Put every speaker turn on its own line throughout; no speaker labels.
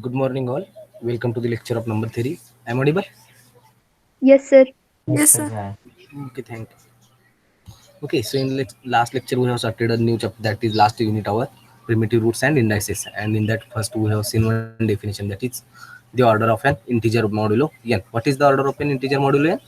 Good morning, all. Welcome to the lecture of number 3. I'm audible?
Yes, sir.
Yes,
Yes,
sir.
sir.
Yeah.
Okay, thank you. Okay, so in last lecture, we have started a new chapter that is last unit our primitive roots and indices. And in that, first, we have seen one definition that is the order of an integer modulo n. What is the order of an integer modulo n?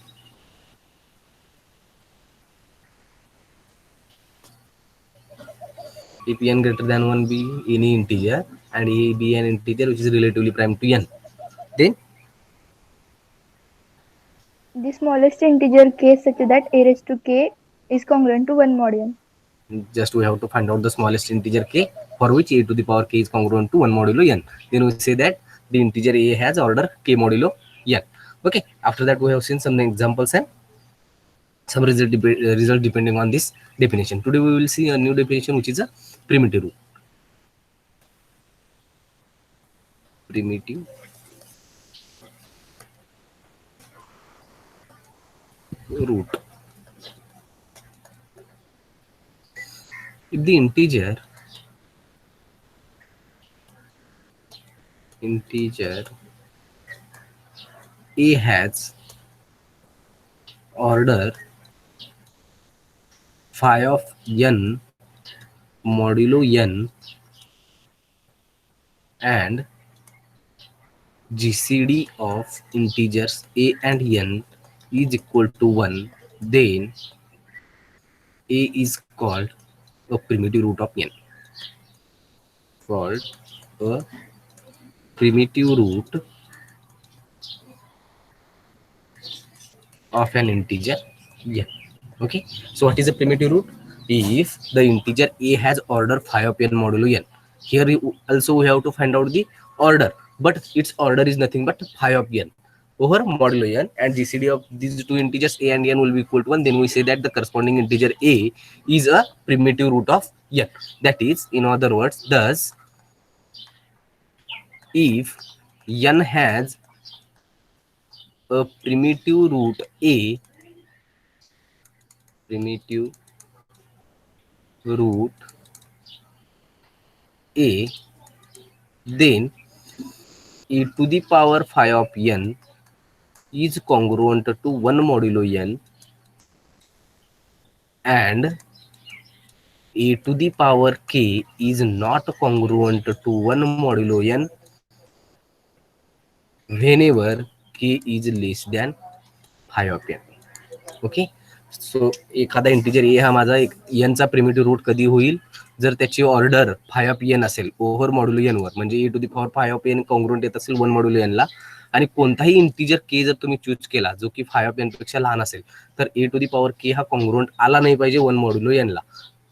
If n greater than 1 be any integer and a be an integer which is relatively prime to n, then
The smallest integer k such that a raised to k is congruent to 1 mod n.
just we have to find out the smallest integer k for which a to the power k is congruent to 1 modulo n. Then we say that the integer a has order k modulo n. Okay, after that we have seen some examples and some result depending on this definition. Today we will see a new definition which is a primitive root. Primitive root. If the integer a has order phi of n modulo n and GCD of integers a and n is equal to 1, then a is called a primitive root of n. Called a primitive root of an integer n. Okay, so what is a primitive root? If the integer a has order phi of n modulo n, here also we have to find out the order, but its order is nothing but phi of n over modulo n, and GCD of these two integers a and n will be equal to 1. Then we say that the corresponding integer a is a primitive root of n. That is, in other words, thus if n has a primitive root a, primitive root a, then e to the power phi of n is congruent to 1 modulo n, and e to the power k is not congruent to 1 modulo n whenever k is less than phi of n. Okay, so एखादा integer ए हा माझा एक एनचा primitive root कधी होईल जर त्याची order phi of n असेल over modulo n वर, म्हणजे a to the power phi of n congruent येत असेल 1 मॉड्युलो एनला, आणि कोणताही इंटिजर के जर तुम्ही चूज केला जो की फाय ऑफ एन पेक्षा लहान असेल तर ए टू दी पॉवर के हा कॉन्ग्रुएंट आला नाही पाहिजे 1 मॉड्युलो एनला,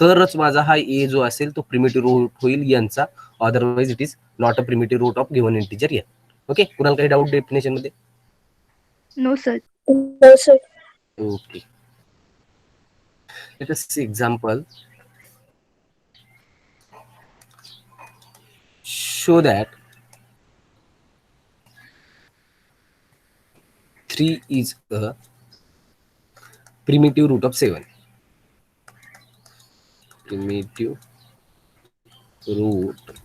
तरच माझा हा ए जो असेल तो प्रिमिटिव्ह रूट होईल एनचा. Otherwise it is not a primitive root of given integer n. Okay, कुणाला काही डाऊट डेफिनेशन मध्ये?
No, sir.
No, sir.
Okay, let us see example. Show that 3 is a primitive root of 7. Primitive root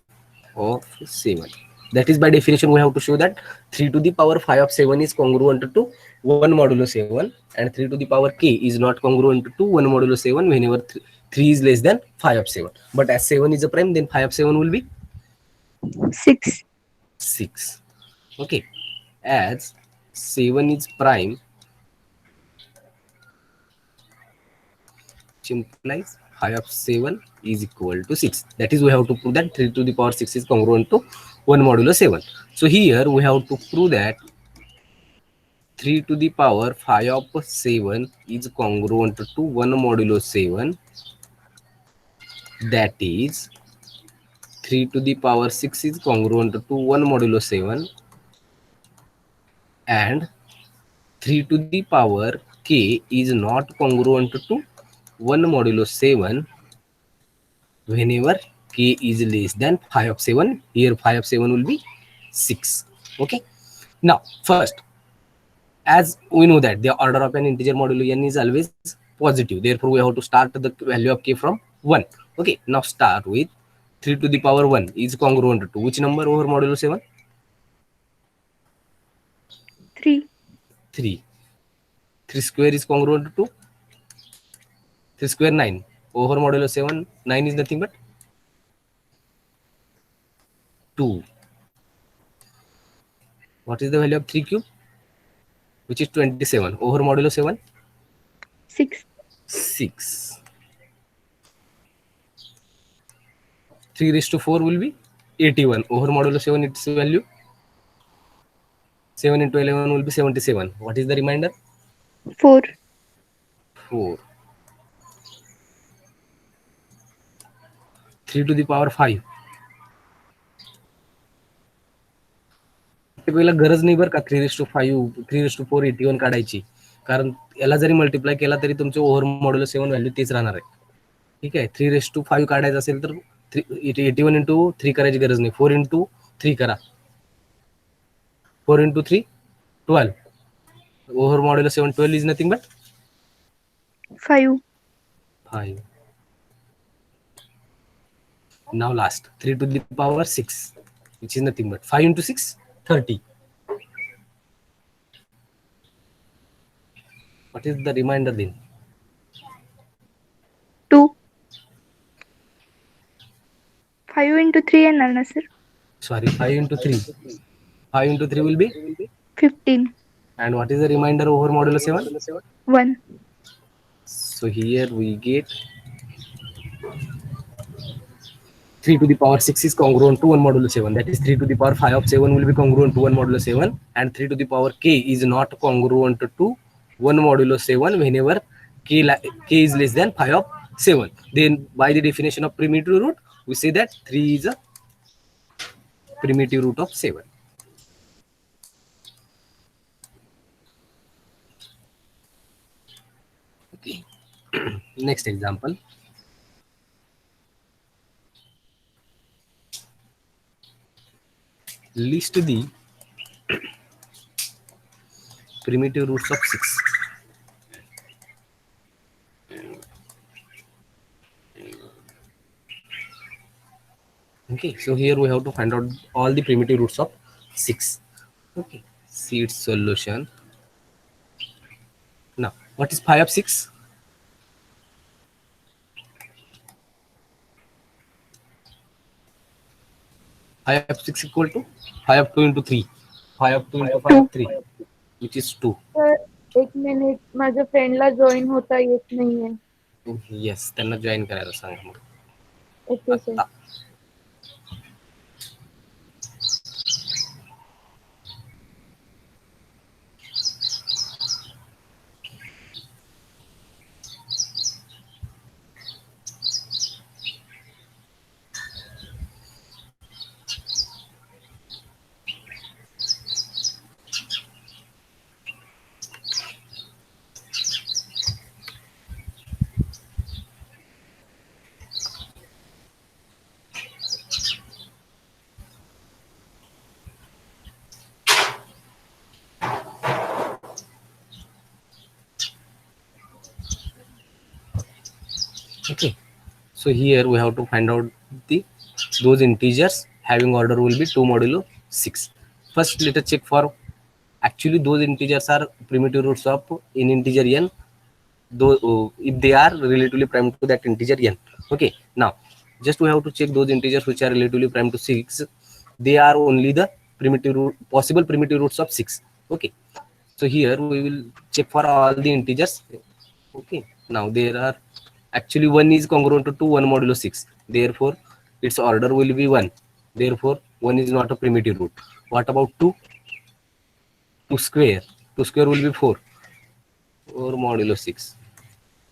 of 7. That is, by definition we have to show that 3 to the power 5 of 7 is congruent to 1 modulo 7, and 3 to the power k is not congruent to 1 modulo 7 whenever 3 is less than 5 of 7. But as 7 is a prime, then 5 of 7 will be
6.
6. Okay, as 7 is prime, which implies 5 of 7 is equal to 6. That is, we have to prove that 3 to the power 6 is congruent to 1 modulo 7. So here we have to prove that 3 to the power 5 of 7 is congruent to 1 modulo 7. That is, 3 to the power 6 is congruent to 1 modulo 7, and 3 to the power k is not congruent to 1 modulo 7 whenever k is less than 5 of 7. Here 5 of 7 will be 6. Okay, now first, as we know that the order of an integer modulo n is always positive, therefore we have to start the value of k from 1. Okay, now start with 3 to the power 1 is congruent to which number over modulo 7?
3.
3. 3 square is congruent to 3 square 9. Over modulo 7, 9 is nothing but 2. What is the value of 3 cube? Which is 27. Over modulo 7,
6.
6. 3 raised to 4 will be 81. Over modulo 7, its value 7 into 11 will be 77. What is the remainder?
4.
4. 3 to the power 5. वेळेला गरज नाही बरं का 3:5 3:4 81 काढायची, कारण याला जरी multiply केला तरी तुमचे ओव्हर मॉड्युलो 7 व्हॅल्यू तीच राहणार आहे. ठीक आहे. 3:5 काढायचं असेल तर 81 इंटू 3 करायची गरज नाही, 4 इंटू 3 करा. 4 into 3 12. Over modulo 7 12 is nothing but
5.
5. Now last 3 to the power 6, which is nothing but 5 into 6 30. What is the remainder then?
2. 5 into 3 येणार ना sir?
Sorry, 5 into 3. 5 into 3 will be
15.
and what is the remainder over modulo 7?
1.
So here we get 3 to the power 6 is congruent to 1 modulo 7. That is 3 to the power 5 of 7 will be congruent to 1 modulo 7, and 3 to the power k is not congruent to 1 modulo 7 whenever k is less than 5 of 7. Then by the definition of primitive root, we say that 3 is a primitive root of 7. Okay. Next example. List the primitive roots of 6. Okay, so here we have to find out all the primitive roots of 6. Okay, see its solution. Now, what is 5 of 6? 5 of 6 equal to 5 of 2 into 3. 5 of 2 into 5 of 3, which is 2.
Sir एक minute, माझ्या फ्रेंडला join होता येत नाहीये.
Yes, त्यांना join करायला सांगा मग.
Okay sir.
आता. Okay, so here we have to find out those integers having order will be 2 modulo 6. First, let us check for actually those integers are primitive roots of in integer n, though if they are relatively prime to that integer n. Okay, now just we have to check those integers which are relatively prime to 6. They are only the primitive root, possible primitive roots of 6. Okay, so here we will check for all the integers. Okay, now there are actually 1 is congruent to 1 modulo 6, therefore its order will be 1, therefore 1 is not a primitive root. What about 2? 2 square, 2 square will be 4 or modulo 6.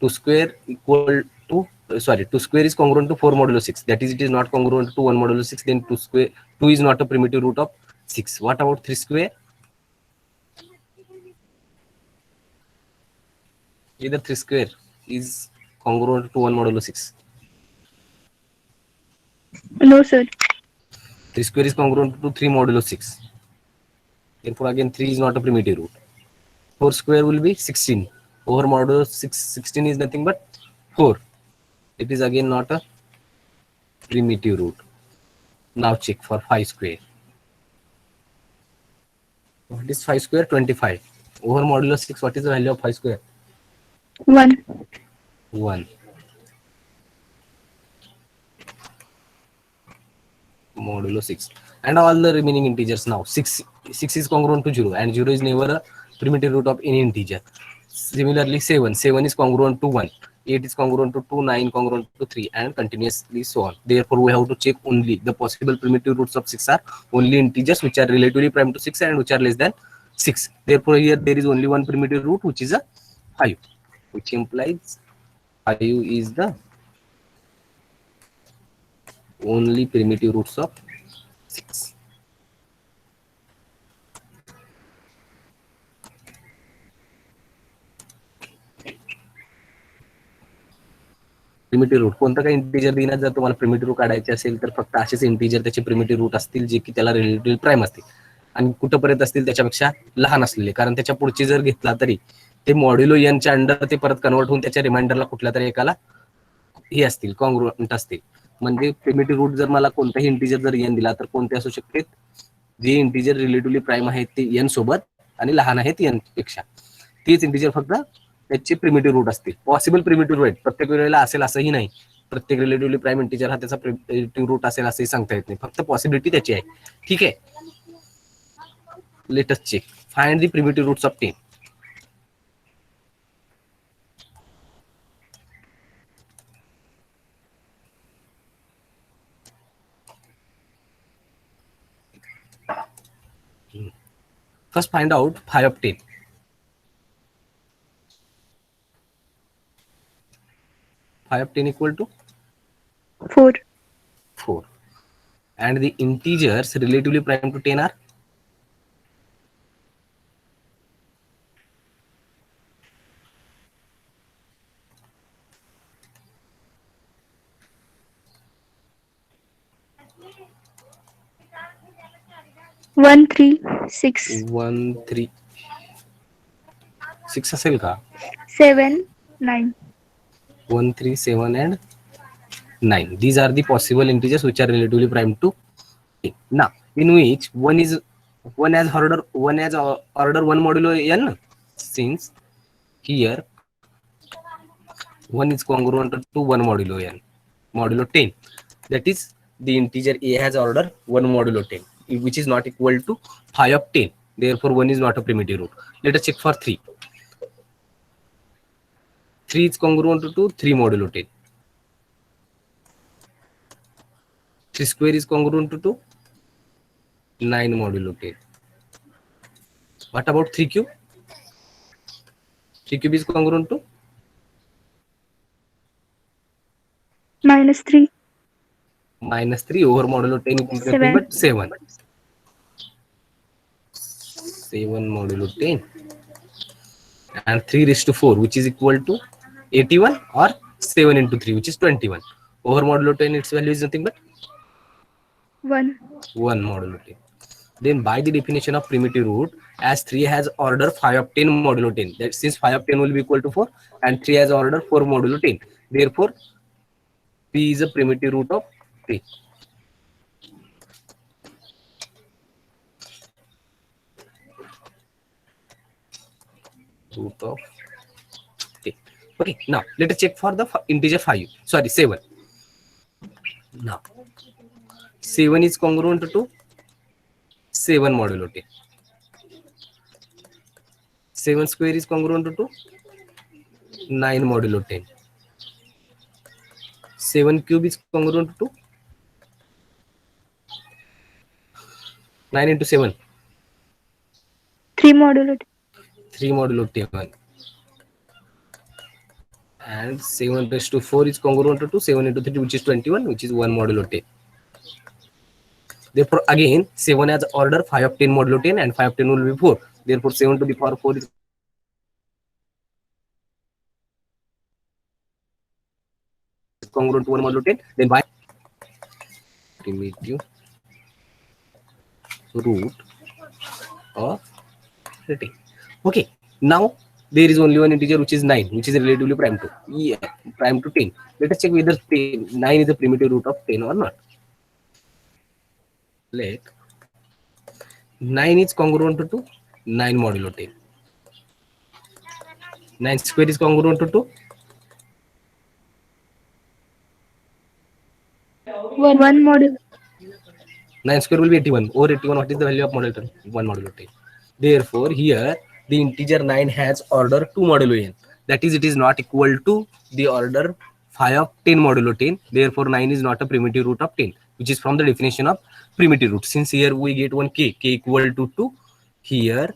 2 square equal to 2 square is congruent to 4 modulo 6, that is it is not congruent to 1 modulo 6, then 2 square 2 is not a primitive root of 6. What about 3 square? Either 3 square is congruent to 1 modulo 6.
No, sir.
3 square is congruent to 3 modulo 6. Therefore, again 3 is not a primitive root. 4 square will be 16. Over modulo 6, 16 is nothing but 4. It is again not a primitive root. Now check for 5 square. What is 5 square? 25. Over modulo 6, what is the value of 5 square?
1.
1. Modulo 6. And all the remaining integers now. 6 is congruent to 0, and 0 is never a primitive root of any integer. Similarly, 7 is congruent to 1. 8 is congruent to 2, 9 congruent to 3, and continuously so on. Therefore, we have to check only the possible primitive roots of 6 are only integers which are relatively prime to 6 and which are less than 6. Therefore, here there is only one primitive root, which is a 5, which implies 5 is the only primitive roots of 6. Primitive root कोणतं काही integer देण्यात जर तुम्हाला primitive root काढायचे असेल तर फक्त असेच इंटिजर त्याचे प्रिमिटिव्ह रूट असतील जे की त्याला रिलेटिव्ह प्राईम असतील आणि कुठंपर्यंत असतील त्याच्यापेक्षा लहान असलेले, कारण त्याच्या पुढचे जर घेतला तरी ते मॉड्युलो एनच्या अंडर ते परत कन्वर्ट होऊन त्याच्या रिमाइंडरला कुठल्या तरी एकाला हे असतील, कॉन्ग्रुएंट असतील. म्हणजे प्रिमिटिव्ह रूट जर मला कोणताही इंटिजर जर एन दिला तर कोणते असू शकते, जे इंटिजर रिलेटिव्हली प्राईम आहेत ते एन सोबत आणि लहान आहेत एन पेक्षा, तेच इंटिजर फक्त त्याचे प्रिमिटिव्ह रूट असतील. पॉसिबल प्रिमिटिव्ह रूट प्रत्येक वेळेला असेल असंही नाही, प्रत्येक रिलेटिव्हली प्राईम इंटिजर हा त्याचा प्रिमिटिव्ह रूट असेल असंही सांगता येत नाही, फक्त पॉसिबिलिटी त्याची आहे. ठीक आहे, let us check. Find the primitive roots of 10. First find out phi of 10. Phi of 10 equal to
4.
4. And the integers relatively prime to 10 are
1, 3, 6.
1, 3, 6 असेल का?
7, 9.
1, 3, 7 and 9. These are the possible integers which are relatively prime to 10. Now, in which one has order 1 modulo n, since here 1 is congruent to 1 modulo n, modulo 10. That is, the integer a has order 1 modulo 10, which is not equal to phi of 10. Therefore, 1 is not a primitive root. Let us check for 3. 3 is congruent to 3 modulo 10. 3 square is congruent to 9 modulo 10. What about 3 cube? 3 cube is congruent to
-3.
-3 over modulo 10 is nothing but 7. 7 modulo 10 and 3 raised to 4, which is equal to 81, or 7 into 3, which is 21. Over modulo 10, its value is nothing but
1.
1 modulo 10. Then by the definition of primitive root, as 3 has order phi of 10 modulo 10, that since phi of 10 will be equal to 4 and 3 has order 4 modulo 10, therefore p is a primitive root of 3. Root of 10. Okay, now let us check for the integer 5. Sorry, 7. Now 7 is congruent to 7 modulo 10. 7 square is congruent to 9 modulo 10. 7 cube is congruent to 9 into 7.
3 modulo 10.
3 modulo 10. And 7 raised to 4 is congruent to 7 into 3, which is 21, which is 1 modulo 10. Therefore, again, 7 has order phi of 10 modulo 10 and phi of 10 will be 4. Therefore, 7 to the power 4 is congruent to 1 modulo 10. Then by primitive root of 10. Okay, now there is only one integer which is 9, which is relatively prime to prime to 10. Let us check whether 9 is a primitive root of 10 or not. Let 9 is congruent to 9 modulo 10. 9 square is congruent to 2.
1 modulo.
9 square will be 81. Over 81, what is the value of modulo 10? 1 modulo 10. Therefore, here the integer 9 has order 2 modulo n. That is, it is not equal to the order phi of 10 modulo 10. Therefore, 9 is not a primitive root of 10, which is from the definition of primitive root. Since here we get one k equal to 2, here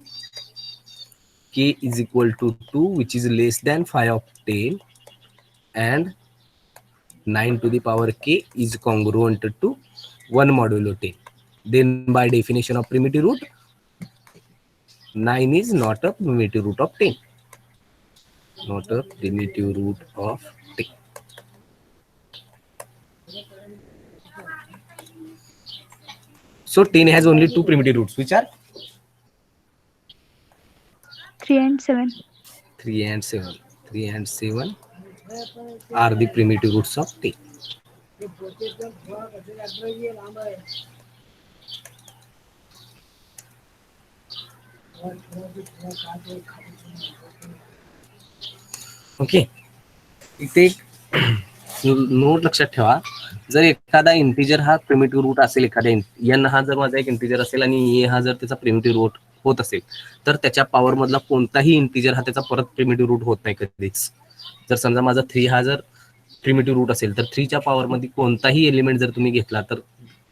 k is equal to 2, which is less than phi of 10, and 9 to the power k is congruent to 1 modulo 10. Then by definition of primitive root, 9 is not a primitive root of 10. Not a primitive root of 10. So 10 has only two primitive roots, which are
3 and 7.
3 and 7. 3 and 7 are the primitive roots of 10. Okay, इथे एक note लक्षात ठेवा, जर एखादा integer हा primitive root असेल, एखाद्या N हा जर माझा एक इंटिजर असेल आणि ए हा जर त्याचा प्रिमिटिव्ह रूट होत असेल, तर त्याच्या पॉवर मधला कोणताही इंटिजर हा त्याचा परत प्रिमिटिव्ह रूट होत नाही कधीच. जर समजा माझा 3 हा जर प्रिमिटिव्ह रूट असेल, तर 3च्या पॉवर मध्ये कोणताही एलिमेंट जर तुम्ही घेतला, तर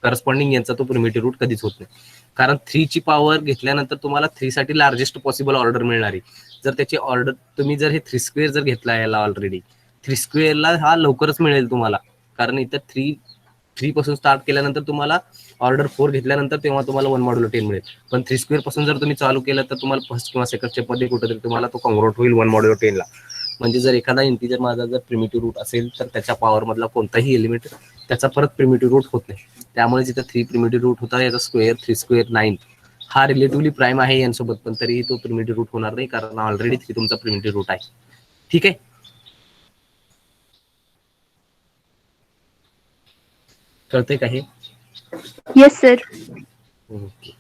करस्पॉन्डिंग यांचा तो प्रिमिटिव्ह रूट कधीच होत नाही. कारण 3ची पॉवर घेतल्यानंतर तुम्हाला 3 साठी लार्जेस्ट पॉसिबल ऑर्डर मिळणार आहे. जर त्याची ऑर्डर तुम्ही जर हे 3 स्क्वेअर जर घेतला याला ऑलरेडी, 3 स्क्वेअरला हा लवकरच मिळेल तुम्हाला, कारण इथं 3 पासून स्टार्ट केल्यानंतर तुम्हाला ऑर्डर 4 घेतल्यानंतर तेव्हा तुम्हाला 1 मॉड्युलो 10 मिळेल. पण 3 स्क्वेअर पासून जर तुम्ही चालू केलं तर तुम्हाला फर्स्ट किंवा सेकंड स्टेप मध्ये कुठेतरी तुम्हाला तो कॉन्ग्रुएंट होईल 1 मॉड्युलो 10 ला. म्हणजे जर एखादा इंटिजर माझा जर प्रिमिटिव्ह रूट असेल, तर त्याच्या पॉवर मधला कोणताही एलिमेंट त्याचा परत प्रिमिटिव्ह रूट होत नाही. त्यामुळे जिथं 3 प्रिमिटिव्ह रूट होता, याचा स्क्वेअर 3 स्क्वेअर 9 हा रिलेटिव्हली प्राईम आहे यांसोबत, पण तरीही तो प्रिमिटिव्ह रूट होणार नाही, कारण ऑलरेडी 3 तुमचा प्रिमिटिव्ह रूट आहे. ठीक आहे, कळतंय का हे?
Yes sir.
ओके,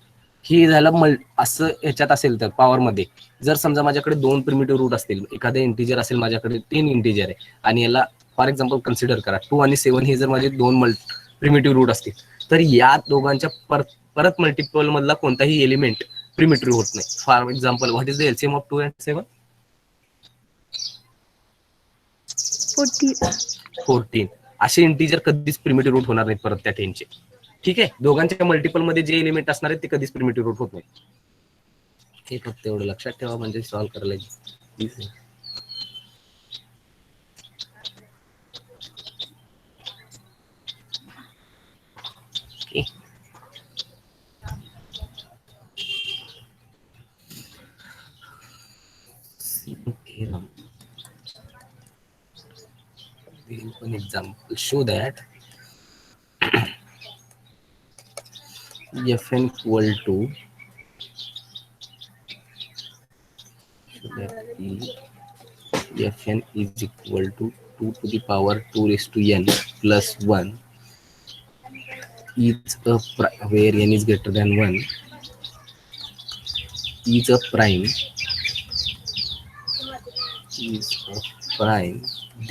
ही झालं असं ह्याच्यात असेल तर पॉवर मध्ये जर समजा माझ्याकडे 2 प्रिमिटिव्ह रूट असतील, एखादे इंटिजर असेल माझ्याकडे 3 इंटिजर आहे, आणि याला फॉर एक्झाम्पल कन्सिडर करा 2 आणि 7 हे जर माझे 2 प्रिमिटिव्ह रूट असतील, तर या दोघांच्या परत मल्टिपल मधला कोणताही एलिमेंट प्रिमिटिव्ह होत नाही. For example, what is the LCM of 2 and 7? 14. असे इंटिजर कधीच प्रिमिटिव्ह रूट होणार नाहीत परत त्या 10 चे. ठीक आहे, दोघांच्या मल्टिपल मध्ये जे एलिमेंट असणार आहेत ते कधीच प्रिमिटिव्ह रूट होत नाही. हे फक्त एवढं लक्षात ठेवा, म्हणजे सॉल्व्ह करायला easy. An example show that fn equal to fn is equal to 2 to the power 2 raised to n plus 1 is a where n is greater than 1 is a prime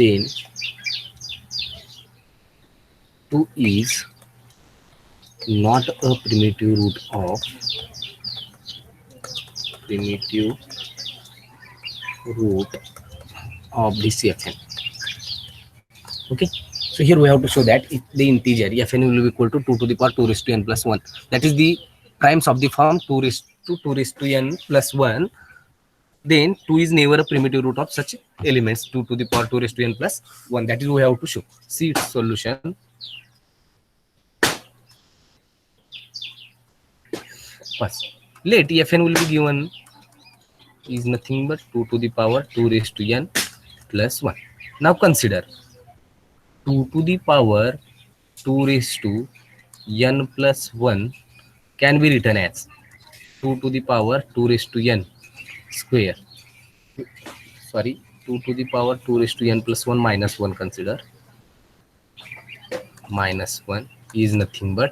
then 2 is not a primitive root of this fn. Okay, so here we have to show that if the integer fn will be equal to 2 to the power 2 raised to n plus 1, that is the primes of the form 2 raised to n plus 1, then 2 is never a primitive root of such elements 2 to the power 2 raised to n plus 1. That is we have to show. See its solution. First, let fn will be given is nothing but 2 to the power 2 raised to n plus 1. Now consider 2 to the power 2 raised to n plus 1 can be written as 2 to the power 2 raised to n square. Sorry, 2 to the power 2 raised to n plus 1 minus 1. Consider minus 1 is nothing but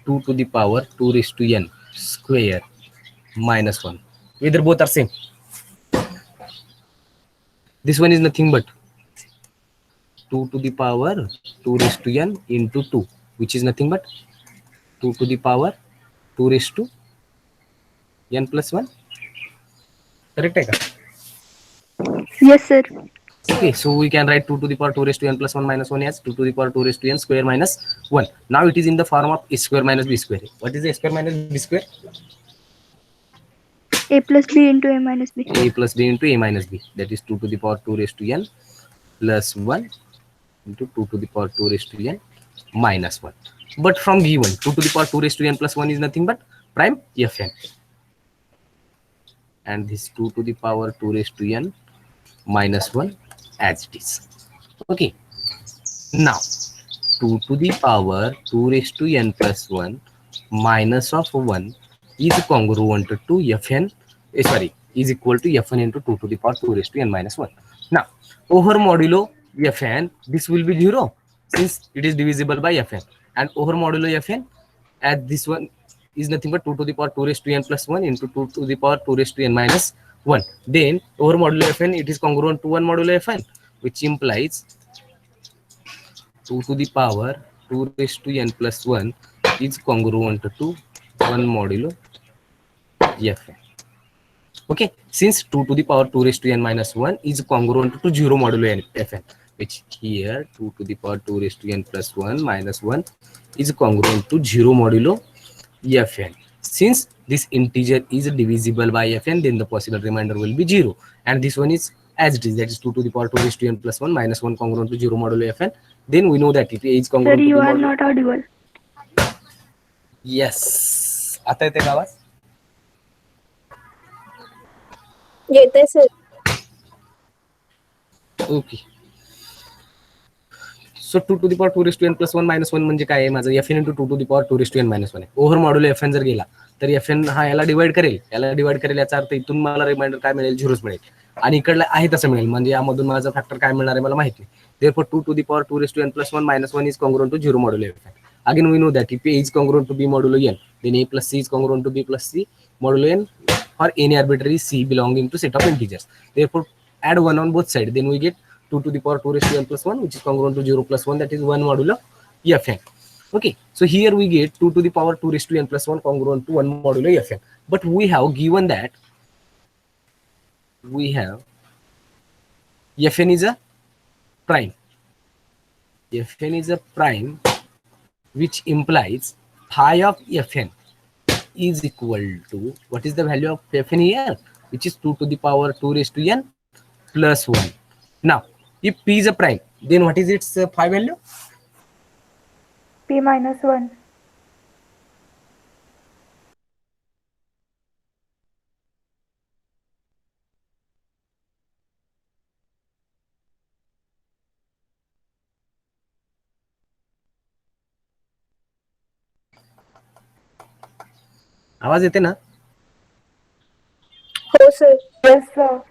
2 to the power 2 raised to n square minus 1. Whether both are same. This one is nothing but 2 to the power 2 raised to n into 2, which is nothing but 2 to the power 2 raised to n plus 1. Correct hai ka?
Yes, sir.
Okay, so we can write 2 to the power 2 raised to n plus 1 minus 1 as 2 to the power 2 raised to n square minus 1. Now it is in the form of a square minus b square. What is a square minus b square?
A plus b into a minus b.
A plus b into a minus b. That is 2 to the power 2 raised to n plus 1 into 2 to the power 2 raised to n minus 1. But from given 2 to the power 2 raised to n plus 1 is nothing but prime fn. And this 2 to the power 2 raised to n minus 1 as it is. Okay. Now 2 to the power 2 raised to n plus 1 minus of 1 is congruent to fn, sorry, is equal to fn into 2 to the power 2 raised to n minus 1. Now over modulo fn, this will be 0 since it is divisible by fn, and over modulo fn, as this one is nothing but 2 to the power 2 raised to n plus 1 into 2 to the power 2 raised to n minus 1. Then over modulo fn, it is congruent to 1 modulo fn, which implies 2 to the power 2 raised to n plus 1 is congruent to 1 modulo fn. Okay, since 2 to the power 2 raised to n minus 1 is congruent to 0 modulo fn, which here 2 to the power 2 raised to n plus 1 minus 1 is congruent to 0 modulo fn. Since this integer is divisible by fn, then the possible remainder will be 0, and this one is as it is, that is 2 to the power 2 raised to n plus 1 minus 1 congruent to 0 modulo fn. Then we know that it is
Sir,
congruent to
you
the
are
modulo.
not audible.
Yes, आता येते का आवाज?
येते sir.
Okay. So 2 to the power 2 raised to n plus 1 minus 1 म्हणजे काय आहे माझं fn into 2 to the power 2 raised to n minus 1 आहे. ओव्हर मॉड्युलो fn जर गेला तर fn हा याला डिवाइड करेल, याचा अर्थ इथून मला रिमाइंडर काय मिळेल, 0च मिळेल, आणि इकडला आहे तसं मिळेल, म्हणजे यामधून माझा फॅक्टर काय मिळणार आहे मला माहिती नाही. Therefore 2 to the power 2 raised to n plus 1 minus 1 is congruent to 0 modulo fn. Again we know that if a is congruent to b modulo n, then a plus c is congruent to b plus c modulo n for any arbitrary c belonging to set of integers. Therefore add 1 on both sides, then we get 2 to the power 2 raised to n plus 1, which is congruent to 0 plus 1, that is 1 modulo fn. Okay, so here we get 2 to the power 2 raised to n plus 1 congruent to 1 modulo fn. But we have given that we have fn is a prime. Fn is a prime, which implies phi of fn is equal to, what is the value of fn here, which is 2 to the power 2 raised to n plus 1. Now if p is a prime, then what is its phi value?
P minus 1.
आवाज येते ना?
हो sir.
Yes, sir.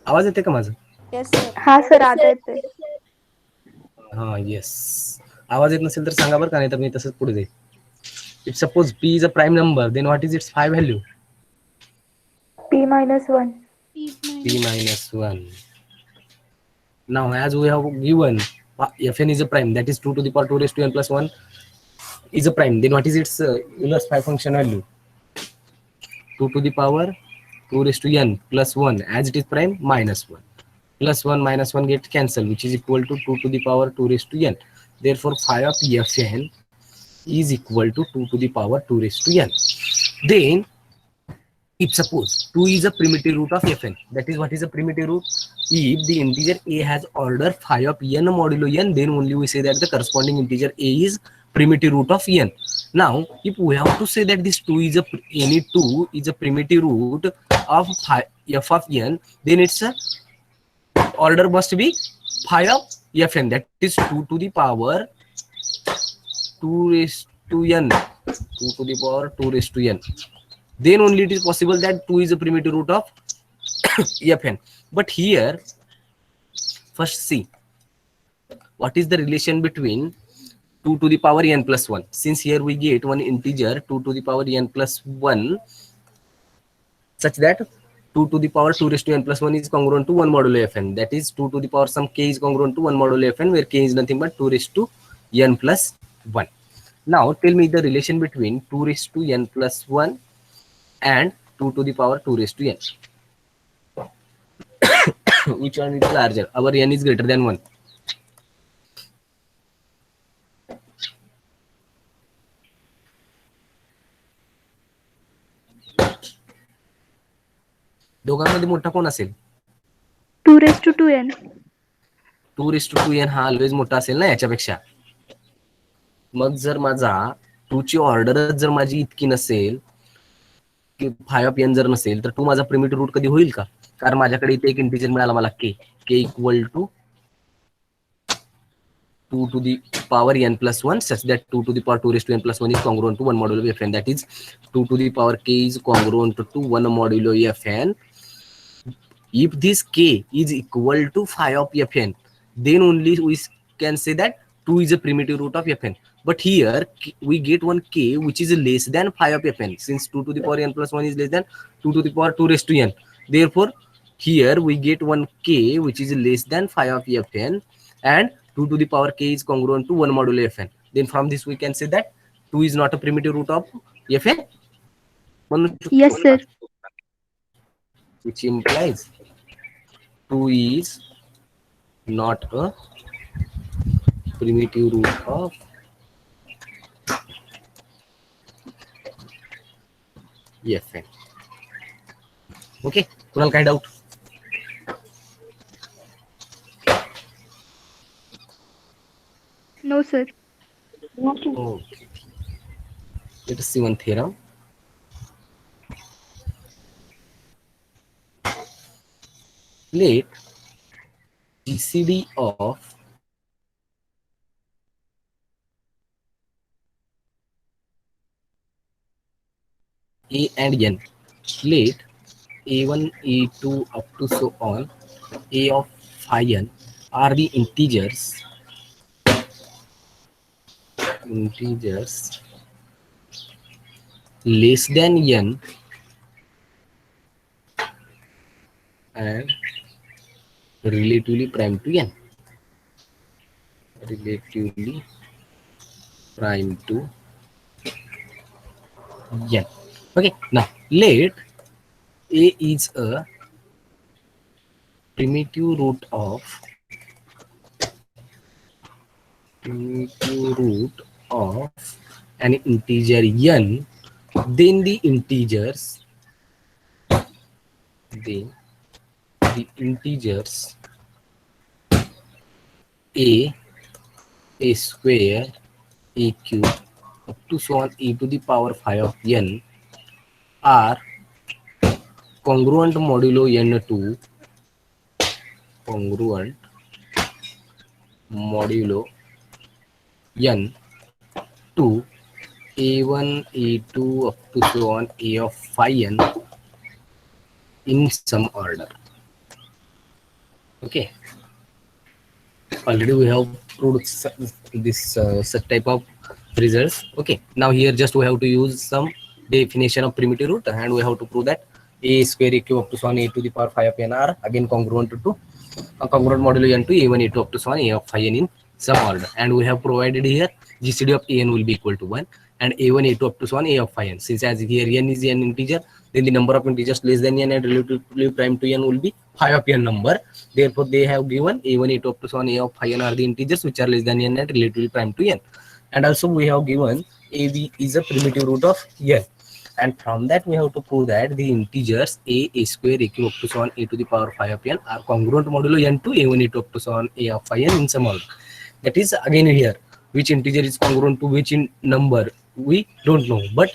आवाज येते का माझं?
Yes sir.
हा sir, आता येते.
हा, येस. आवाज येत नसेल तर सांगा बरं का, नाही तर मी तसंच पुढे जाईल. If suppose p is a prime number, then what is its phi value?
P minus 1.
p minus 1. Now as we have given fn is a prime, that is 2 to the power 2 raised to n plus 1 is a prime, then what is its Euler's phi function value? 2 to the power 2 raised to n plus 1, as it is prime, minus 1 plus 1 minus 1 gets cancelled, which is equal to 2 to the power 2 raised to n. Therefore phi of fn is equal to 2 to the power 2 raised to n. Then if suppose 2 is a primitive root of fn, that is, what is a primitive root? If the integer a has order phi of n modulo n, then only we say that the corresponding integer a is primitive root of n. Now if we have to say that this 2 is a any 2 is a primitive root of phi f of n, then its order must be phi of fn, that is 2 to the power 2 raised to n, 2 to the power 2 raised to n. Then only it is possible that 2 is a primitive root of fn. But here, first see, what is the relation between 2 to the power n plus 1? Since here we get one integer 2 to the power n plus 1, such that 2 to the power 2 raised to n plus 1 is congruent to 1 modulo fn. That is 2 to the power some k is congruent to 1 modulo fn, where k is nothing but 2 raised to n plus 1. Now tell me the relation between 2 raised to n plus 1 and 2 to the power 2 raised to n. Which one is larger? Our n is greater than 1. दोघांमध्ये मोठा कोण असेल?
2 raised to 2n.
2 raised to 2n हा always मोठा असेल ना याच्यापेक्षा. मग जर माझा 2 ची ऑर्डरच जर माझी इतकी नसेल की 5 ऑफ n जर नसेल, तर 2 माझा प्रिमिटिव्ह रूट कधी होईल का? कारण माझ्याकडे इथे एक इंटिजर मिळाला मला k equal to 2 to the power n plus 1, such that 2 to the power 2 raised to n plus 1 is congruent to 1 modulo fn. That is 2 to the power k is congruent to 1 modulo fn. If this k is equal to 5 of fn, then only we can say that 2 is a primitive root of fn. But here we get one k which is less than 5 of fn, since 2 to the power n plus 1 is less than 2 to the power 2 raised to n. Therefore here we get one k which is less than 5 of fn, and 2 to the power k is congruent to 1 modulo fn. Then from this we can say that 2 is not a primitive root of fn.
Yes, sir.
Which implies 2 is not a primitive root of fn. Okay, कुणाला काय doubt?
No, sir.
Okay. Let us see one theorem. Let GCD of A and n, let a1, a2 up to so on, a of phi n are the integers less than n and relatively prime to n. Relatively prime to n. Okay, now let a is a primitive root of an integer n, then the integers a square, a cube up to so on e to the power phi of n are congruent modulo n2 n to a1, a2 up to so on a of phi n in some order. Okay, already we have proved this such type of results. Okay, now here just we have to use some definition of primitive root, and we have to prove that a square, a cube up to so on a to the power phi of n are again congruent to congruent modulo n to a1, a2 up to so on a of phi n in some order. And we have provided here GCD of an will be equal to 1 and a1, a2 up to so on a of phi n. Since as here n is an integer, then the number of integers less than n and relatively prime to n will be phi of n number. Therefore they have given a1, a2 up to so on a of phi n are the integers which are less than n and relatively prime to n. And also we have given ab is a primitive root of n. And from that we have to prove that the integers a square, a cube up to so on a to the power phi of n are congruent modulo n to a1, a2 up to so on a of phi n in some order. That is again here which integer is congruent to which in number we don't know, but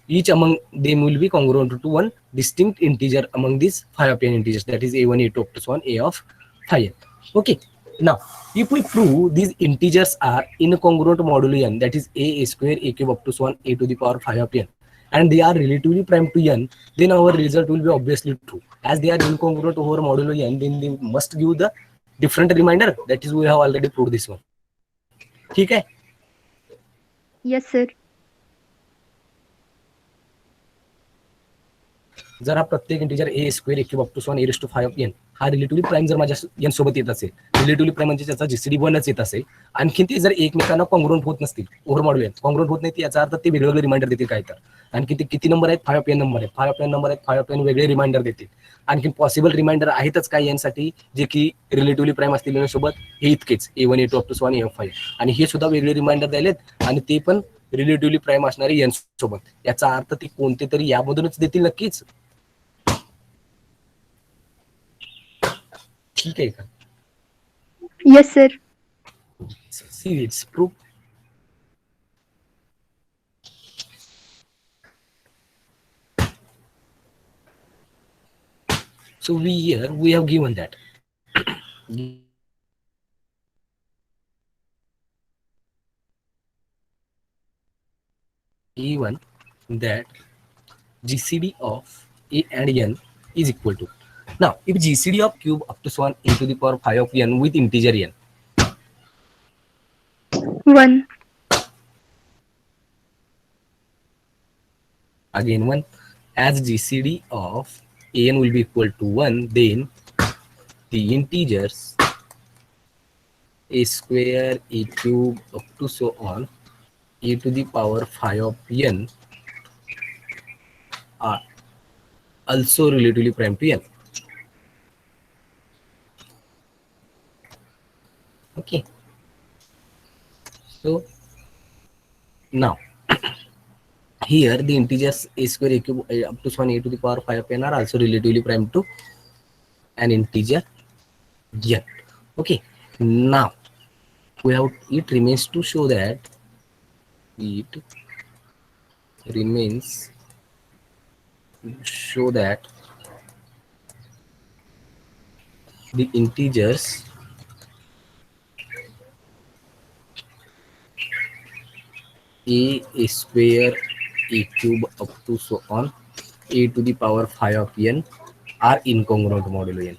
each among them will be congruent to one distinct integer among these phi of n integers, that is a1, a2 up to so on a of phi n. Okay, now if we prove these integers are incongruent modulo n, that is a square, a cube up to so on a to the power phi of n, and they are relatively prime to n, then our result will be obviously true. As they are incongruent over modulo n, then they must give the different reminder. That is, we have already proved this one. ठीक है.
Yes, sir.
जर हा प्रत्येक integer a square a cube up to सॉन a raise to 5 n हा relatively prime जर माझ्या N सोबत येत असेल, रिलेटिव्हली प्राइम म्हणजे त्याचा जीसीडी 1च येत असेल, आणखी ते जर एकमेकांना कॉन्ग्रुएंट होत नसतील, ओव्हर मॉड्युल कॉन्ग्रुएंट होत नाही, याचा अर्थ ते वेगवेगळे रिमाइंडर देतील काय तर. आणखी ते किती नंबर आहेत, 5 एन नंबर आहेत, 5 एन नंबर आहेत, 5 एन वेगळे रिमाइंडर देतील. आणखी पॉसिबल रिमाइंडर आहेतच काय यांसाठी, जे की रिलेटिव्हली प्राइम असतील यांसोबत हे इतकेच A1 A2 up to sworn A5, आणि हे सुद्धा वेगळे रिमाइंडर द्यायलेत, आणि ते पण रिलेटिव्हली प्राइम असणारे एन सोबत. याचा अर्थ ते कोणते तरी यामधूनच देतील नक्कीच. ठीक आहे का?
Yes, sir.
See its proof. So we have given that given that GCD of A and n is equal to. Now, if GCD of cube up to so on a to the power 5 of n with integer n,
1.
again 1, as GCD of an will be equal to 1, then the integers a square, a cube up to so on a to the power 5 of n are also relatively prime to n. Okay. So now here the integers a square, a cube up to so on a to the power 5 of n are also relatively prime to an integer n. Okay. Now it remains to show that the integers a square, a cube up to so on a to the power 5 of n are incongruent modulo n.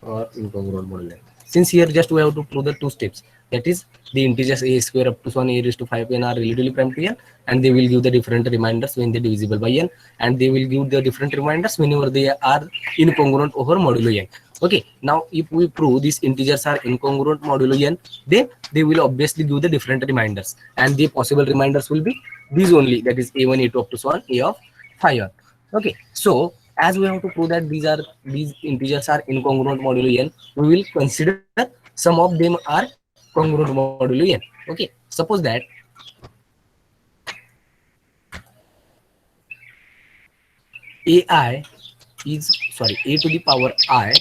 Or incongruent modulo n. Since here just we have to prove the two steps. That is, the integers a square up to so on a raised to 5 n are relatively prime to n, and they will give the different reminders when they divisible by n, and they will give the different reminders whenever they are incongruent over modulo n. Okay, now if we prove these integers are incongruent modulo n, then they will obviously give the different reminders, and the possible reminders will be these only, that is a1 a2 up to so on a of 5 n. Okay, so as we have to prove that these integers are incongruent modulo n, we will consider some of them are congruent modulo n. Okay, suppose that a to the power I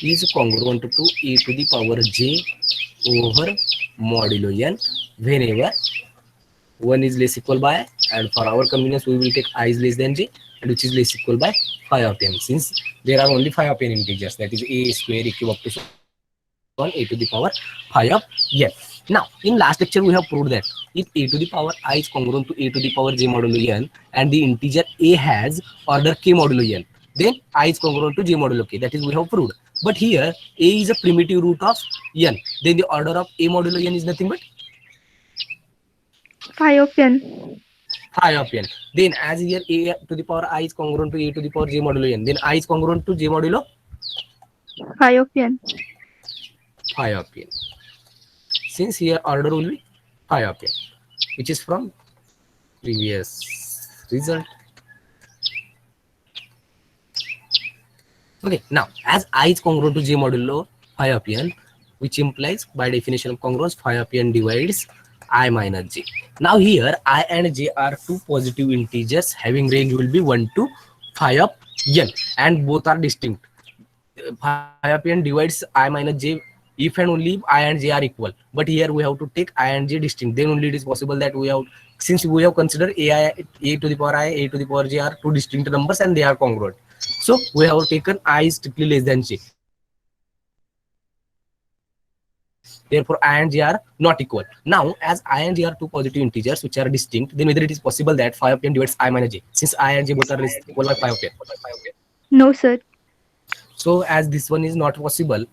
is congruent to a to the power j over modulo n whenever 1 is less equal by, and for our convenience we will take I is less than j, and which is less equal by 5 of n, since there are only 5 of n integers, that is a square a cube up to so on a to the power 5 of n. Now in last lecture we have proved that if a to the power I is congruent to a to the power j modulo n, and the integer a has order k modulo n, then I is congruent to j modulo k. That is, we have proved. But here a is a primitive root of n, then the order of a modulo n is nothing but
5 of n.
5 of n. Then as here a to the power I is congruent to a to the power j modulo n, then I is congruent to j modulo
5 of n.
5 of n. Since here order will be 5 of n, which is from previous result. Okay, now as I is congruent to j modulo 5 of n, which implies by definition of congruence 5 of n divides I minus j. Now here I and j are two positive integers having range will be 1 to 5 of n, and both are distinct. 5 of n divides I minus j if and only if I and j are equal. But here we have to take I and j distinct, then only it is possible that we have, since we have considered a to the power I, a to the power j are two distinct numbers and they are congruent. So we have taken I is strictly less than j. Therefore, I and j are not equal. Now, as I and j are two positive integers which are distinct, then whether it is possible that phi of n divides I minus j, since I and j both are less equal by phi of n.
No, sir.
So, as this one is not possible,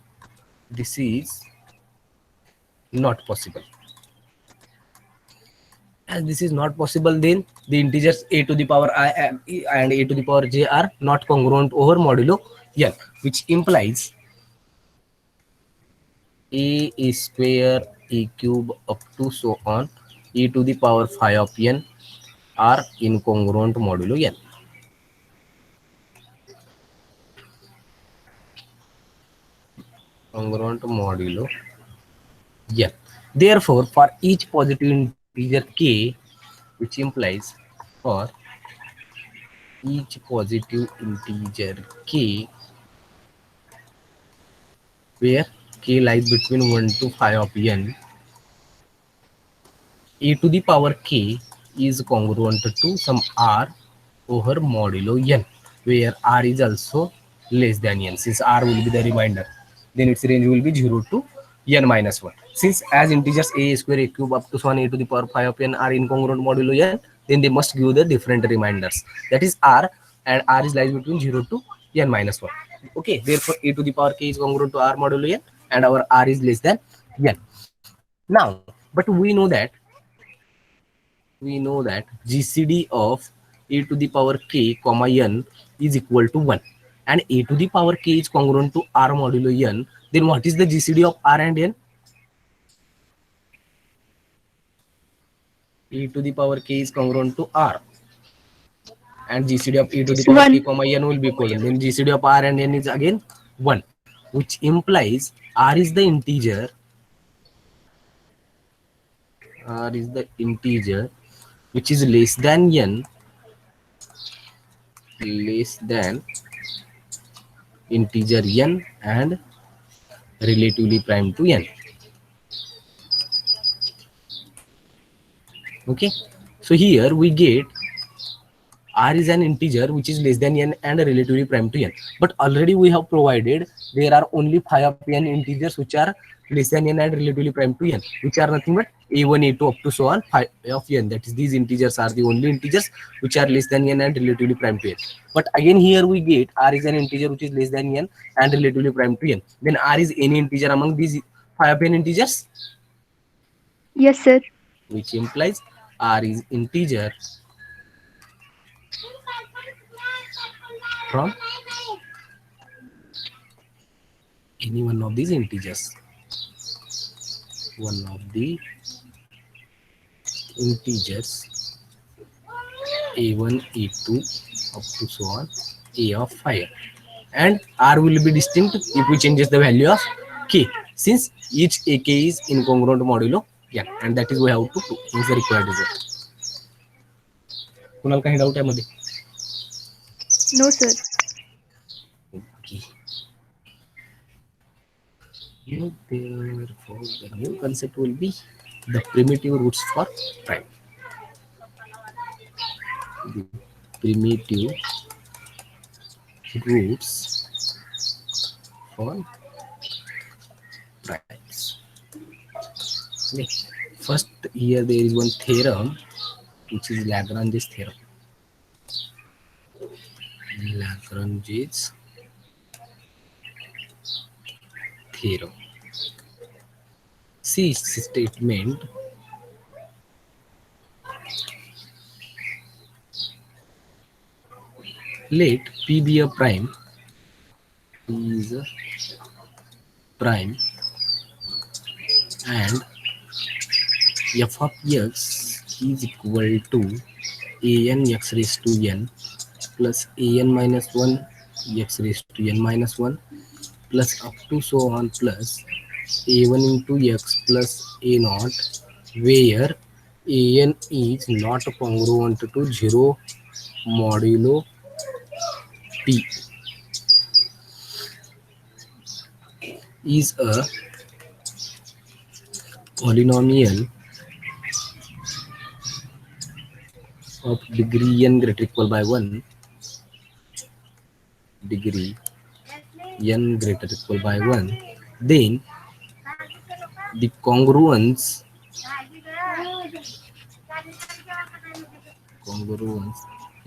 this is not possible. As this is not possible, then the integers a to the power I and a to the power j are not congruent over modulo n, which implies a square, a cube, up to so on, e to the power phi of n are incongruent modulo n. Congruent modulo n. Therefore, for each positive integer k, which implies for each positive integer k, where k lies between 1 to phi of n, e to the power k is congruent to some r over modulo n, where r is also less than n. Since r will be the remainder, then its range will be 0 to n minus 1. Since as integers a square, a cube, up to so on, a to the power phi of n are incongruent modulo n, then they must give the different reminders. That is r, and r is lies between 0 to n minus 1. Okay, therefore a to the power k is congruent to r modulo n, and our r is less than n. Now, but we know that GCD of a to the power k comma n is equal to 1, and a to the power k is congruent to r modulo n. Then what is the GCD of r and n? E to the power k is congruent to r, and GCD of e to the power k
1.
comma n will be equal. Then GCD of r and n is again 1, which implies r is the integer. R is the integer which is less than n, less than integer n, and relatively prime to n. Okay, so here we get r is an integer which is less than n and relatively prime to n, but already we have provided there are only phi of n integers which are less than n and relatively prime to n, which are nothing but a1, a2, up to so on phi of n. That is, these integers are the only integers which are less than n and relatively prime to n. But again here we get r is an integer which is less than n and relatively prime to n. Then r is any integer among these phi of n integers,
Yes, sir.
which implies r is integer from any one of these integers. One of the integers a1, a2, up to so on a of phi, and r will be distinct if we changes the value of k, since each ak is incongruent modulo n, and that is we have to prove. Is the required result. कुणाला काही doubt आहे मध्ये?
No, sir.
Okay. Therefore, the new concept will be the primitive roots for prime. The primitive roots for primes. Okay. First, here there is one theorem which is Lagrange's theorem. Lagrange's theorem. See statement. Let P be a prime. P is a prime, and f of x is equal to an x raised to n plus an minus 1 x raised to n minus 1 plus up to so on plus a1 into x plus a naught, where an is not congruent to 0 modulo p, is a polynomial of degree n greater equal by 1, degree n greater equal by 1, then the congruence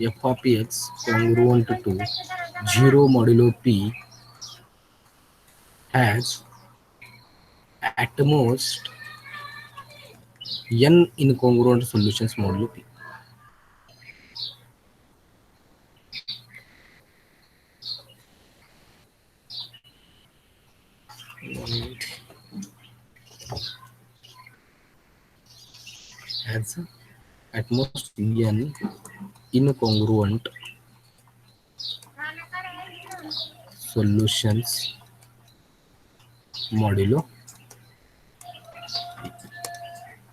f of x congruent to 0 modulo p has at most n incongruent solutions modulo p. Has at most n incongruent solutions modulo.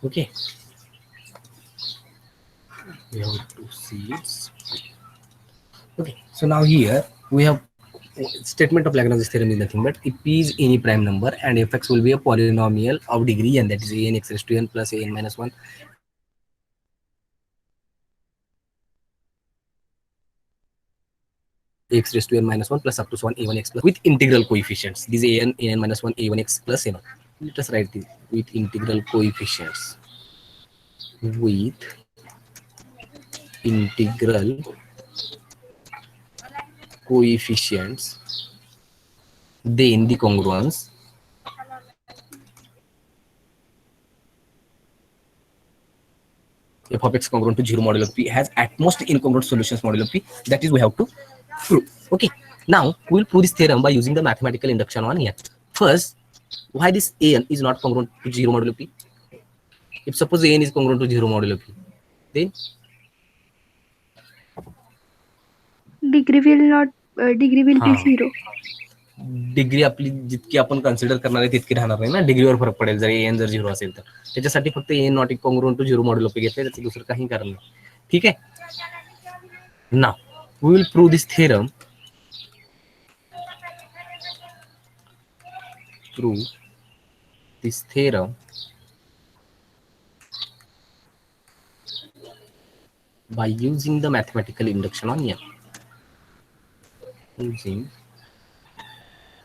Okay, we have two seeds. Okay, so now here we have statement of Lagrange's theorem is nothing but if p is any prime number and fx will be a polynomial of degree n, that is a n x raised to n plus a n minus 1 x raised to n minus 1 plus up to so on a1 x plus with integral coefficients. These a n minus 1 a1 x plus a0. Let us write this with integral coefficients. With integral coefficients, then the congruence f of x congruent to 0 modulo p has at most incongruent solutions modulo p. That is we have to prove. Okay, now we will prove this theorem by using the mathematical induction on here. First, why this an is not congruent to 0 modulo p? If suppose an is congruent to 0 modulo p, then
degree will be 0.
Degree आपली जितकी आपण consider करणार आहे तितकी राहणार नाही ना, डिग्रीवर फरक पडेल जर एन जर 0 असेल तर. त्याच्यासाठी फक्त n not congruent to 0 modulo p घेतले, त्याचं दुसरं काही कारण नाही. ठीक आहे. Now we will prove this theorem. Prove this theorem by using the mathematical induction on n. Using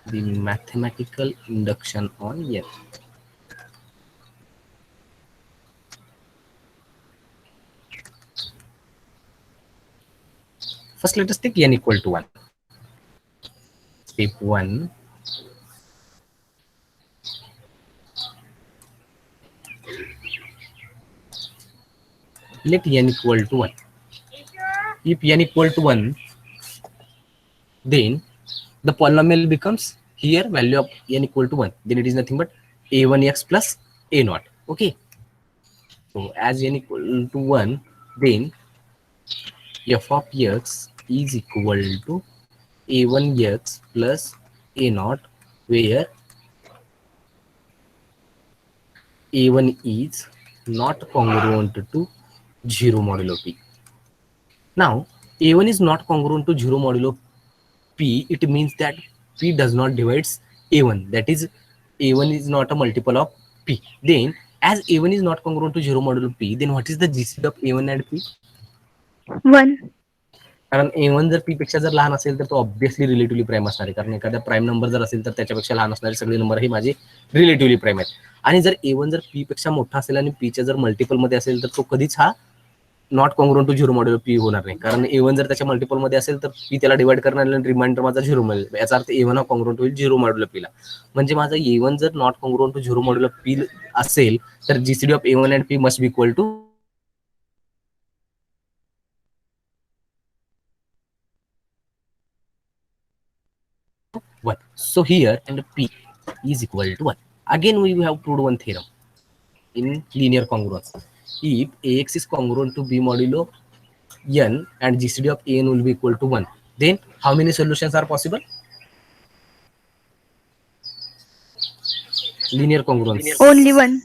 the mathematical induction on n. First, let us take n equal to 1. Step 1. Let n equal to 1. If n equal to 1, then the polynomial becomes here value of n equal to 1. Then it is nothing but a1x plus a0. Okay. So as n equal to 1, then f of x is equal to a1x plus a0, where a1 is not congruent to 0 modulo p. Now a1 is not congruent to 0 modulo p. It means that p does not divides a1, that is a1 is not a multiple of p. Then as a1 is not congruent to 0 modulo p, then what is the GCD of a1 and p?
1.
कारण a1 जर p पेक्षा जर लहान असेल तर तो obviously relatively prime असणार आहे, कारण एखादा प्राइम नंबर जर असेल तर त्याच्यापेक्षा लहान असणारे सगळे नंबर हे माझे रिलेटिव्हली प्राइम आहेत. आणि जर a1 जर p पेक्षा मोठा असेल आणि p च्या जर मल्टिपल मध्ये असेल तर तो कधीच हा not congruent to 0 modulo p होणार नाही, कारण a1 जर त्याच्या मल्टिपल मध्ये असेल तर p त्याला डिवाइड करणार आणि रिमाइंडर माझा 0 मिळेल. याचा अर्थ a1 हा कॉन्ग्रुएंट होईल 0 मॉड्युलो p ला. म्हणजे माझा a1 जर not congruent to 0 modulo p असेल तर GCD of a1 and p must be equal to 1. So here and p is equal to 1. Again we have proved one theorem in linear congruence. If ax is congruent to b modulo n and GCD of an will be equal to 1, then how many solutions are possible? Linear congruence.
Only 1.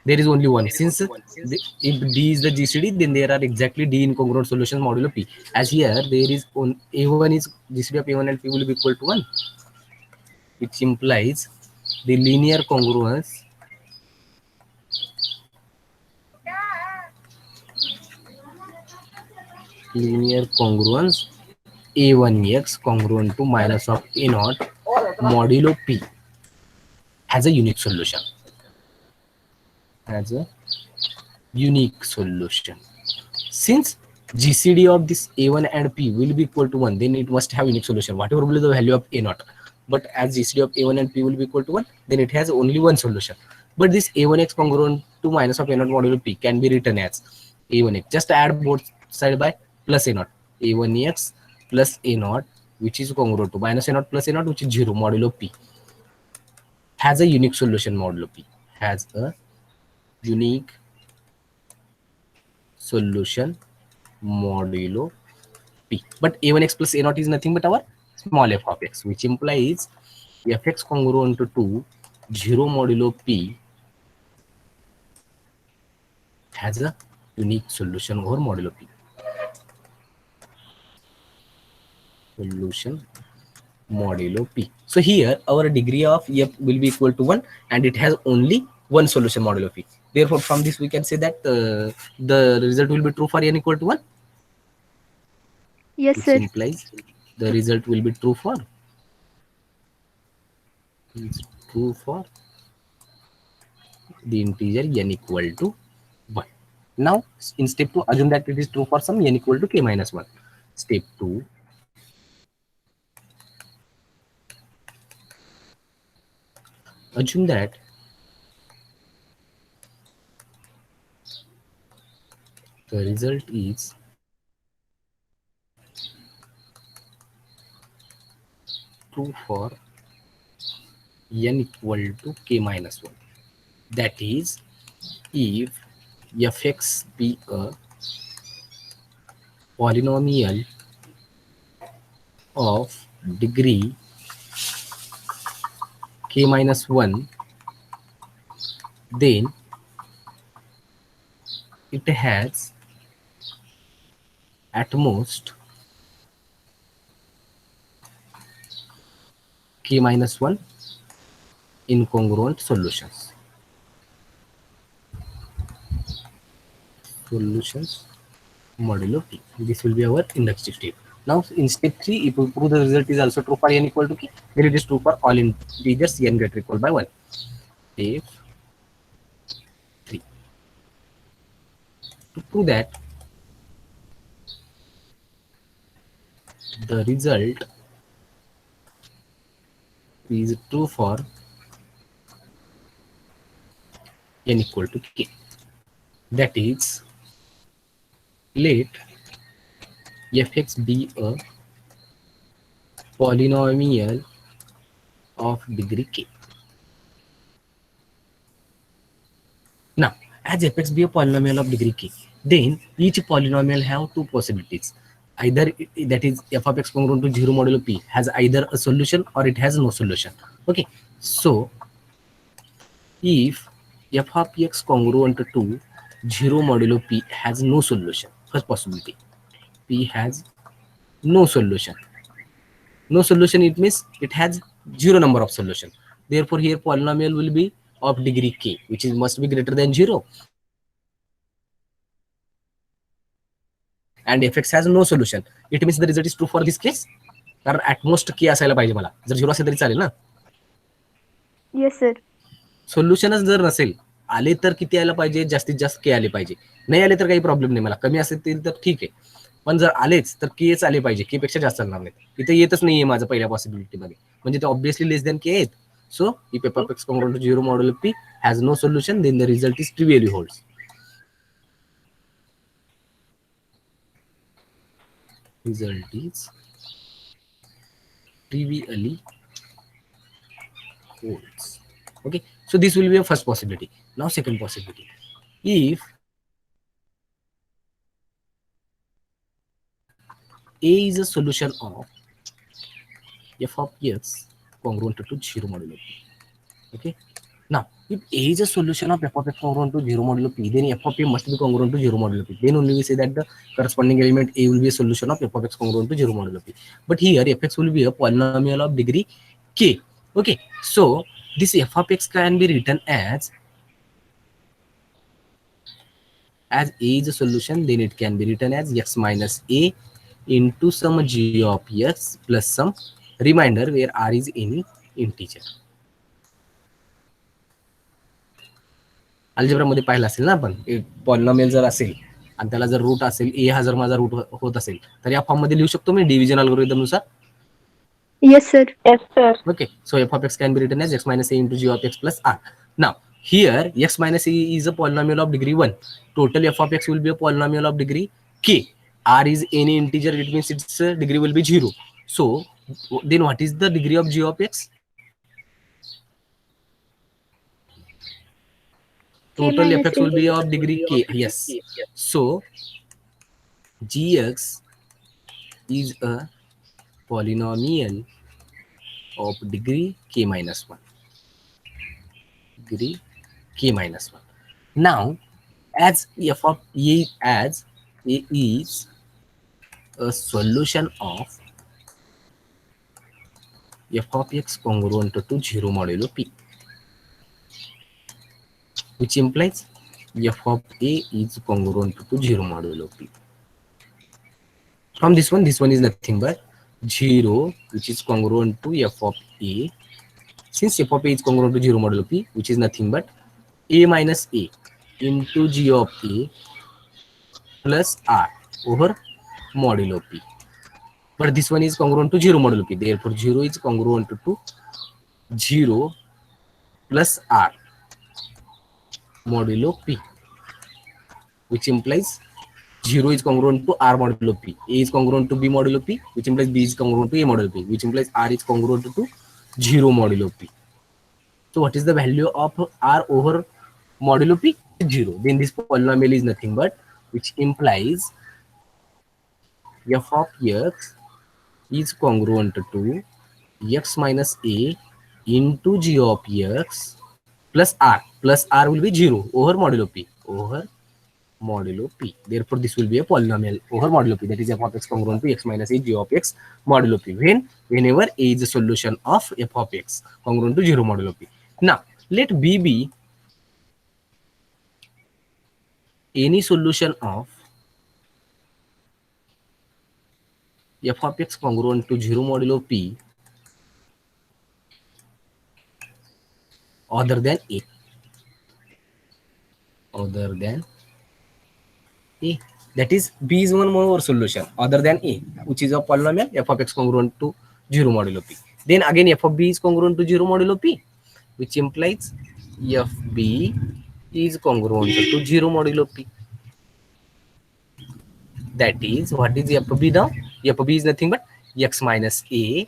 There is only one. Since if d is the GCD, then there are exactly d incongruent solutions modulo p. As here there is a1 is GCD of a1 and p will be equal to 1, which implies the linear congruence a1x congruent to minus of a0 modulo p has a unique solution. has a unique solution. Since GCD of this A1 and P will be equal to 1, then it must have unique solution, whatever will be the value of A naught. But as GCD of A1 and P will be equal to 1, then it has only one solution. But this A1x congruent to minus of A naught modulo P can be written as A1x. Just add both side by plus A naught. A1x plus A naught, which is congruent to minus A naught plus A naught, which is 0 modulo P. Has a unique solution modulo P. Has a unique solution modulo P. But A1x plus A0 is nothing but our small f of x, which implies fx congruent to 0 modulo P has a unique solution over modulo P. Solution modulo P. So here our degree of f will be equal to 1 and it has only one solution modulo P. Therefore, from this we can say that the result will be true for n equal to 1.
Yes,
Which
sir.
implies the result will be true for the integer n equal to 1. Now, in step 2, assume that it is true for some n equal to k minus 1. Step 2, assume that the result is true for n equal to k minus 1. That is, if fx be a polynomial of degree k minus 1, then it has at most k minus 1 incongruent solutions. Modulo t. This will be our inductive step. Now in step 3, if we prove the result is also true for n equal to k, then it is true for all integers n greater equal by 1. Step 3. To prove that the result is true for n equal to k, that is, let fx be a polynomial of degree k. Now, as fx be a polynomial of degree k, then each polynomial have two possibilities. Either that is f of x congruent to 0 modulo p has either a solution or it has no solution. Okay, so if f of x congruent to 0 modulo p has no solution, first possibility, p has no solution. No solution, it means it has zero number of solution. Therefore, here polynomial will be of degree k, which is must be greater than 0. And fx has no solution. It means the result is true for this case. कारण at most k असायला पाहिजे मला. जर 0 असेल तरी चालेल ना.
Yes, sir.
सोल्युशनच जर नसेल, आले तर किती आलं पाहिजे, जास्तीत जास्त के आले पाहिजे. नाही आले तर काही प्रॉब्लेम नाही मला, कमी असेल तर ठीक आहे. पण जर आलेच तर केच आले पाहिजे, के पेक्षा जास्त चालणार नाही. इथे येतच नाहीये माझं पहिल्या पॉसिबिलिटी मध्ये, म्हणजे ते ऑब्विसली लेस दॅन के आहेत. So if f of x congruent to 0 modulo p has no solution, then the result is trivially holds. Result is trivially holds. Okay, so this will be a first possibility. Now second possibility, if a is a solution of f of x congruent to 0 modulo p. Okay, now if a is a solution of f of x congruent to 0 modulo p, then f of a must be congruent to 0 modulo p. Then only we say that the corresponding element a will be a solution of f of x congruent to 0 modulo p. But here fx will be a polynomial of degree k. Okay, so this f of x can be written as a is a solution, then it can be written as x minus a into some g of x plus some remainder where r is any integer. अल्जेब्रामध्ये पाहिलं असेल ना आपण, एक polynomial जर असेल आणि त्याला जर रूट असेल, ए हा जर माझा रूट होत असेल तर या फॉर्म मध्ये लिहू शकतो मी डिव्हिजन अल्गोरिदम नुसार.
Yes, sir.
Yes, sir.
Okay, so f of x can be written as x minus a into g of x plus r. Now, here x minus a is a polynomial of degree 1. Total f of x will be a polynomial of degree k. R is any integer, it means its degree will be 0. So, then what is the degree of g of x?
K
Total
minus
fx
A.
will be of degree k. Yes. So, gx is a polynomial of degree k minus 1. Degree k minus 1. Now, as f of a as a is a solution of f of x congruent to 0 modulo p, which implies f of a is congruent to 0 modulo p. From this one is nothing but 0, which is congruent to f of a. Since f of a is congruent to 0 modulo p, which is nothing but a minus a into g of a plus r over modulo p. But this one is congruent to 0 modulo p. Therefore, 0 is congruent to 0 plus r modulo p, which implies 0 is congruent to r modulo p. A is congruent to b modulo p, which implies b is congruent to a modulo p, which implies r is congruent to 0 modulo p. So what is the value of r over modulo p? 0. Then this polynomial is nothing but, which implies f of x is congruent to x minus a into g of x plus r. Plus r will be 0 over modulo p. Over modulo p. Therefore, this will be a polynomial over modulo p. That is f of x congruent to x minus a g of x modulo p. Whenever a is a solution of f of x congruent to 0 modulo p. Now, let b be any solution of f of x congruent to 0 modulo p other than a. Other than a. That is, b is one more solution other than a, which is a polynomial f of x congruent to 0 modulo p. Then again f of b is congruent to 0 modulo p, which implies f b is congruent to 0 modulo p. That is, what is f of b now? F of b is nothing but x minus a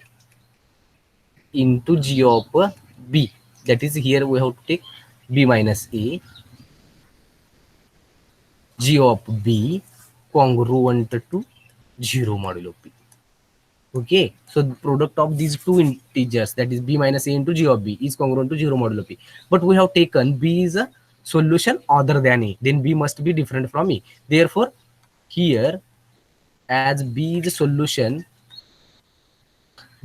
into g of b. That is, here we have to take b minus a g of b congruent to 0 modulo p. Okay, so the product of these two integers, that is b minus a into g of b, is congruent to 0 modulo p. But we have taken b is a solution other than a, then b must be different from a. Therefore, here, as b is a solution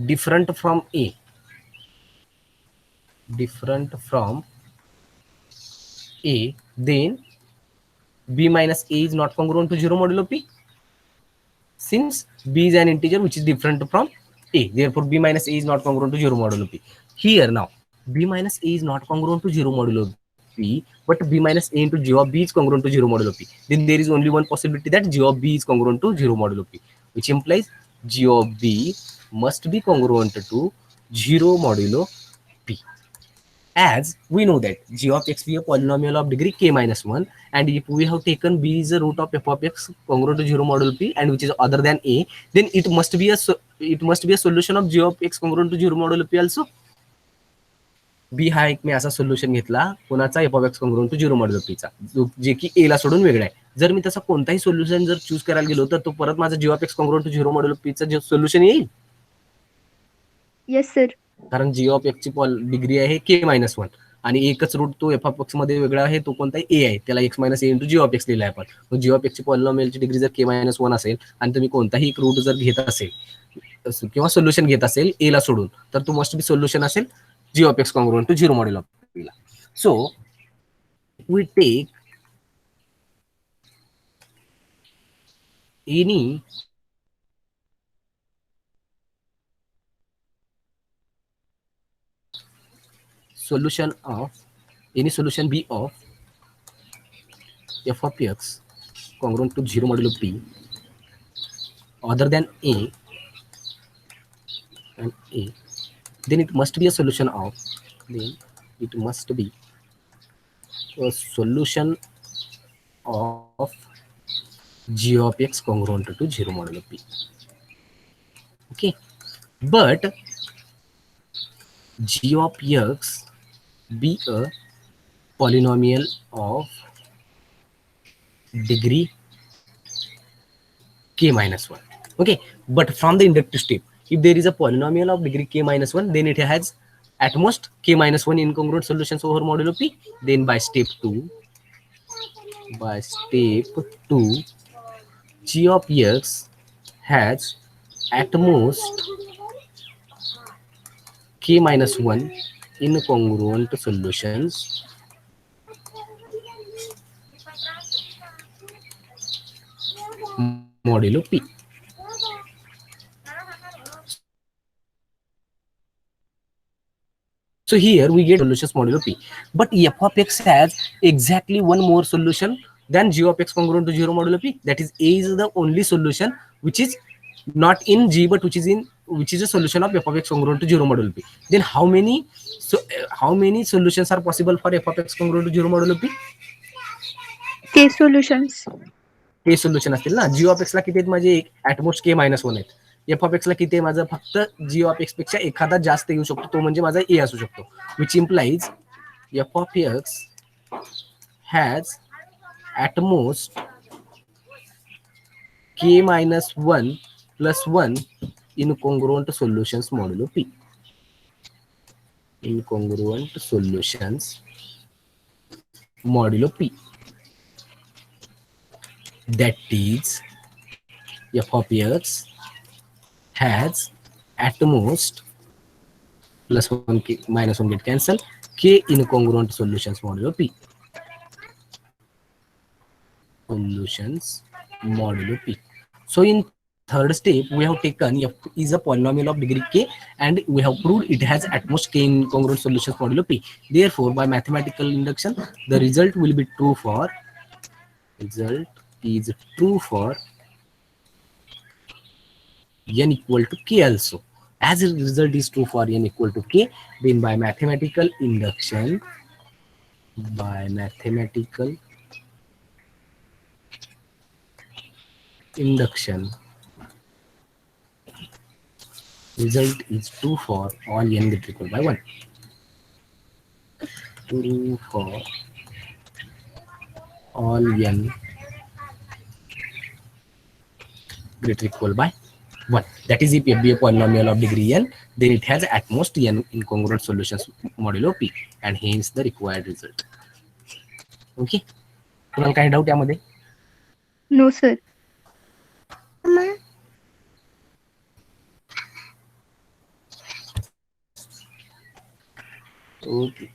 different from a, then b minus a is not congruent to 0 modulo p, since b is an integer which is different from a. Therefore, b minus a is not congruent to 0 modulo p. Here now, b minus a is not congruent to 0 modulo p, but b minus a into g of b is congruent to 0 modulo p. Then there is only one possibility that g of b is congruent to 0 modulo p, which implies g of b must be congruent to 0 modulo p. As we know that g of x be a polynomial of degree k minus 1, and if we have taken b is the root of f of x congruent to 0 modulo p and which is other than a, then it must be a solution of g of x congruent to 0 modulo p also. b हा एक मी असा solution घेतला कोणाचा f of x congruent to 0 modulo p चा, जे की a ला सोडून वेगळा आहे. जर मी तसा कोणताही सोल्युशन जर चूज करायला गेलो तर तो परत माझा g of x congruent to 0 modulo p चा जे सोल्युशन येईल.
Yes, sir.
कारण जी ऑफ एक्स ची डिग्री आहे के मायनस 1 आणि एकच रूट तो एफ ऑफ एक्स मध्ये वेगळा आहे, तो कोणता ए आहे, त्याला x minus a into g of x लिहिला आहे आपण. मग जी ऑफ एक्सची पॉलिनॉमियलची डिग्री जर के मायनस 1 असेल आणि तुम्ही कोणताही एक रूट जर घेत असेल किंवा सोल्युशन घेत असेल ए ला सोडून, तर तो मस्ट बी सोल्युशन असेल g of x congruent to 0 module of p ला. So we take any solution B of f of x congruent to 0 modulo p other than a and a, then it must be a solution of, then it must be a solution of g of x congruent to 0 modulo p. Okay, but g of x be a polynomial of degree k minus 1. Okay, but from the inductive step, if there is a polynomial of degree k minus 1, then it has at most k minus 1 incongruent solutions over modulo p. Then by step 2, g of x has at most k minus 1 incongruent solutions modulo p. So here we get solutions modulo p, but f of x has exactly one more solution than g of x congruent to 0 modulo p. That is, a is the only solution which is not in g but which is a solution of f of x congruent to 0 modulo p. Then how many solutions are possible for f of x congruent to 0 modulo p?
K solutions.
के solution असतील ना. जी of एक्सला किती आहेत माझे? एक ॲटमोस्ट k minus 1 आहेत. F of एक्सला किती आहे माझं? फक्त जी ऑफ एक्स पेक्षा एखादा जास्त येऊ शकतो, तो म्हणजे माझा ए असू शकतो. Which implies f of x has at most k minus 1 plus 1 incongruent solutions modulo p. Incongruent solutions modulo p. That is, f of x has at most plus 1 k minus 1 get cancel k incongruent solutions modulo p. Solutions modulo p. So in third step we have taken f is a polynomial of degree k and we have proved it has at most k incongruent solutions modulo p. Therefore by mathematical induction the result will be true for n equal to k also. As a result is true for n equal to k, then by mathematical induction, result is true for all n greater equal by 1. True for all n greater equal by 1. That is, if f be a polynomial of degree n, then it has at most n incongruent solutions modulo p, and hence the required result. Okay. तुम्हाला काही doubt यामध्ये?
No, sir.
Okay.